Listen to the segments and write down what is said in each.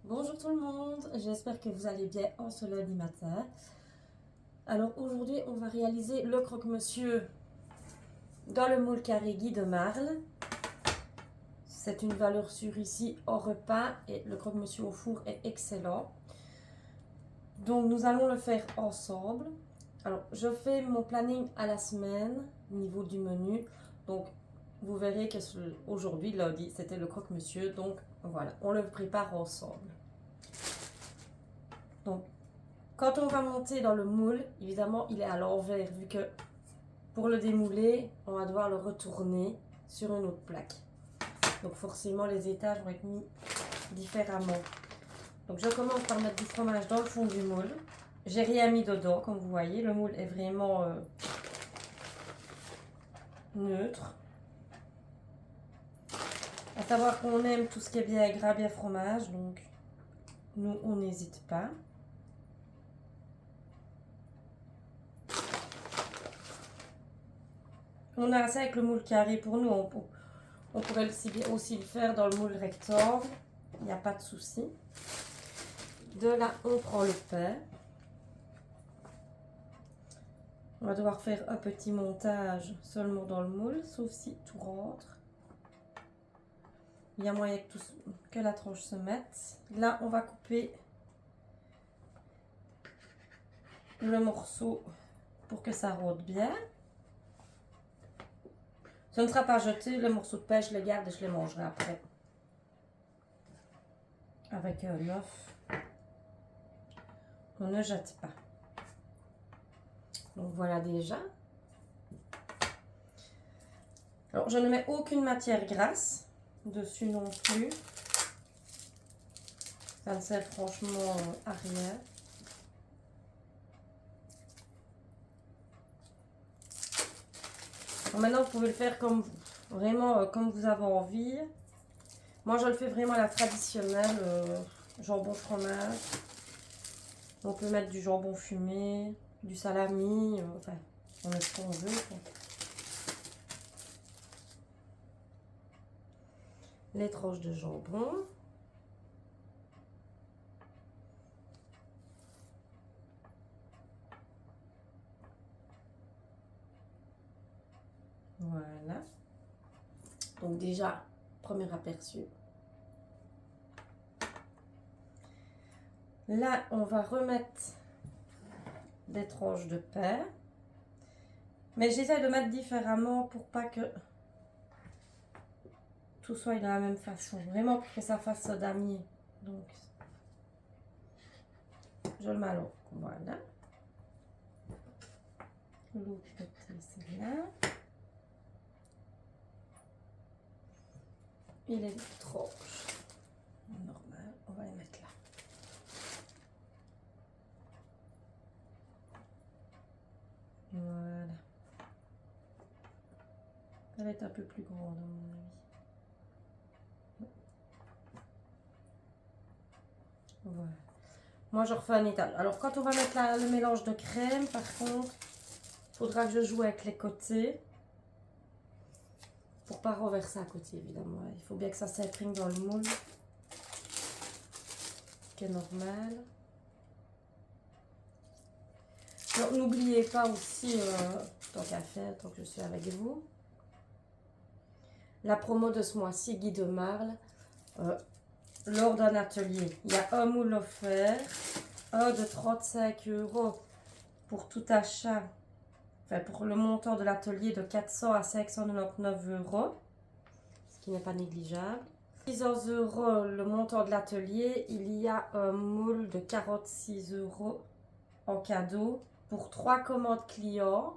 Bonjour tout le monde, j'espère que vous allez bien en ce lundi matin. Alors aujourd'hui on va réaliser le croque-monsieur dans le moule carré Guy de Marle. C'est une valeur sûre ici au repas et le croque-monsieur au four est excellent. Donc nous allons le faire ensemble. Alors je fais mon planning à la semaine au niveau du menu. Donc vous verrez que aujourd'hui lundi c'était le croque-monsieur. Donc voilà, on le prépare ensemble. Donc quand on va monter dans le moule, évidemment, il est à l'envers, vu que pour le démouler, on va devoir le retourner sur une autre plaque. Donc forcément, les étages vont être mis différemment. Donc je commence par mettre du fromage dans le fond du moule. J'ai rien mis dedans, comme vous voyez. Le moule est vraiment neutre. À savoir qu'on aime tout ce qui est bien gras, bien fromage. Donc nous, on n'hésite pas. On a ça avec le moule carré. Pour nous, on pourrait aussi le faire dans le moule rectangle. Il n'y a pas de souci. De là, on prend le pain. On va devoir faire un petit montage seulement dans le moule, sauf si tout rentre. Il y a moyen que la tranche se mette. Là, on va couper le morceau pour que ça rôde bien. Ce ne sera pas jeté, le morceau de pain, je le garde et je les mangerai après. Avec un œuf, on ne jette pas. Donc voilà déjà. Alors je ne mets aucune matière grasse dessus non plus. Ça ne sert franchement à rien. Alors maintenant vous pouvez le faire comme vraiment comme vous avez envie. Moi je le fais vraiment à la traditionnelle, jambon fromage. On peut mettre du jambon fumé, du salami, enfin on met ce qu'on veut, quoi. Les tranches de jambon. Voilà. Donc déjà, premier aperçu. Là, on va remettre des tranches de pain. Mais j'essaie de mettre différemment pour pas que tout soit de la même façon. Vraiment pour que ça fasse ce damier. Donc, je le mets là. Voilà. L'autre côté, c'est là. Et les tranches. Normal, on va les mettre là. Voilà. Elle va être un peu plus grande à mon avis. Voilà. Moi, je refais un étage. Alors, quand on va mettre le mélange de crème, par contre, il faudra que je joue avec les côtés. Pour pas renverser à côté, évidemment. Il faut bien que ça s'imprègne dans le moule. Ce qui est normal. Alors, n'oubliez pas aussi, tant qu'à faire, tant que je suis avec vous, la promo de ce mois-ci, Guy de Marle, lors d'un atelier. Il y a un moule offert, un de 35 € pour tout achat, enfin pour le montant de l'atelier de 400 à 599 €, ce qui n'est pas négligeable. 600 € le montant de l'atelier, il y a un moule de 46 € en cadeau pour 3 commandes clients.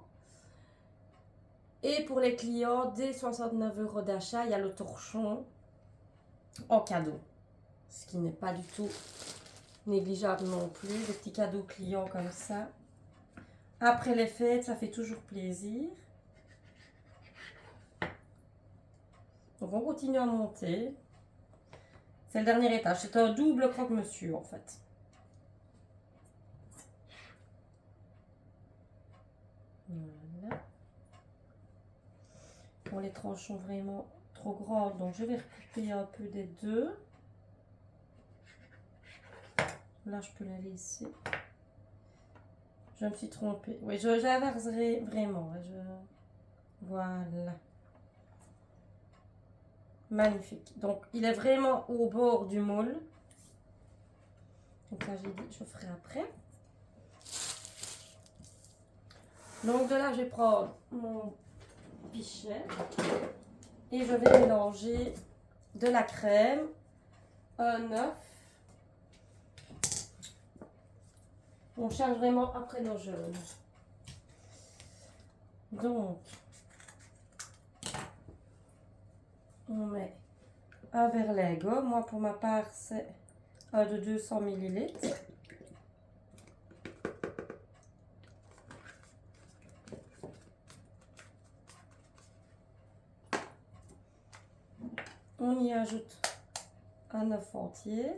Et pour les clients, dès 69 € d'achat, il y a le torchon en cadeau. Ce qui n'est pas du tout négligeable non plus. Des petits cadeaux clients comme ça. Après les fêtes, ça fait toujours plaisir. Donc on continue à monter. C'est le dernier étage. C'est un double croque-monsieur en fait. Voilà. Bon, les tranches sont vraiment trop grandes, donc je vais recouper un peu des deux. Là, je peux la laisser. Je me suis trompée. Oui, j'inverserai vraiment. Voilà. Magnifique. Donc, il est vraiment au bord du moule. Donc là, j'ai dit, je ferai après. Donc, de là, je vais prendre mon pichet et je vais mélanger de la crème, un œuf. On cherche vraiment après nos jaunes. Donc, on met un Berlingot. Moi, pour ma part, c'est un de 200 ml. On y ajoute un œuf entier,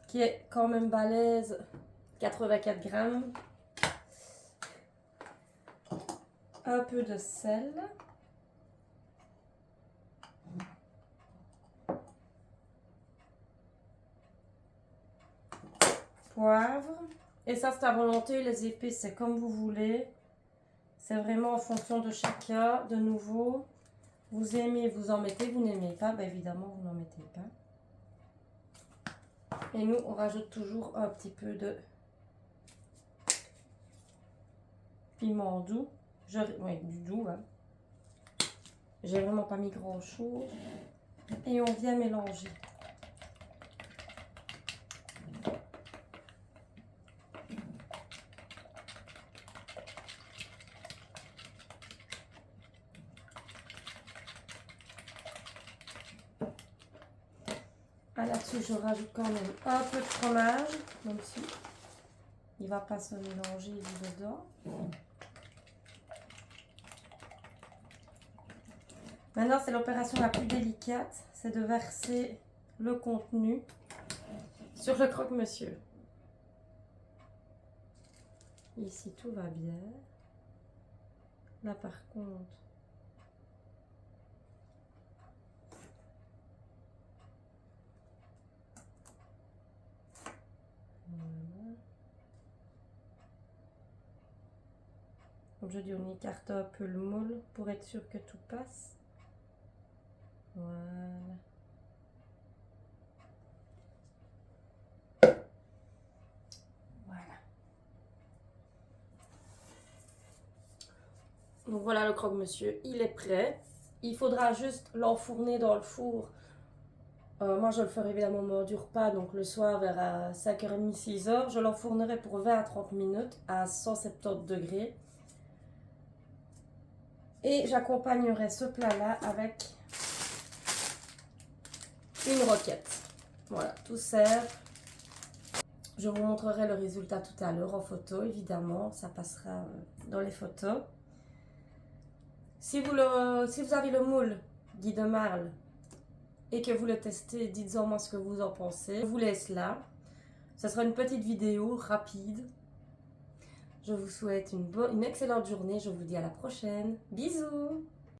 qui est quand même balèze, 84 grammes. Un peu de sel. Poivre. Et ça, c'est à volonté. Les épices, c'est comme vous voulez. C'est vraiment en fonction de chacun. De nouveau, vous aimez, vous en mettez. Vous n'aimez pas, ben évidemment, vous n'en mettez pas. Et nous, on rajoute toujours un petit peu de piment doux. Oui, du doux. Hein. J'ai vraiment pas mis grand chose. Et on vient mélanger. Ah, là-dessus, je rajoute quand même un peu de fromage, même si il ne va pas se mélanger dedans. Maintenant, c'est l'opération la plus délicate, c'est de verser le contenu sur le croque-monsieur. Ici, tout va bien. Là, par contre, voilà. Comme je dis, on écarte un peu le moule pour être sûr que tout passe. Voilà. Voilà. Donc voilà le croque-monsieur, il est prêt. Il faudra juste l'enfourner dans le four. Moi, je le ferai évidemment au moment du repas, donc le soir vers 5h30, 6h. Je l'enfournerai pour 20 à 30 minutes à 170 degrés. Et j'accompagnerai ce plat-là avec une roquette. Voilà, tout sert. Je vous montrerai le résultat tout à l'heure en photo, évidemment. Ça passera dans les photos. Si vous avez le moule Guy de Marle et que vous le testez, dites-en moi ce que vous en pensez. Je vous laisse là. Ce sera une petite vidéo rapide. Je vous souhaite une excellente journée. Je vous dis à la prochaine. Bisous!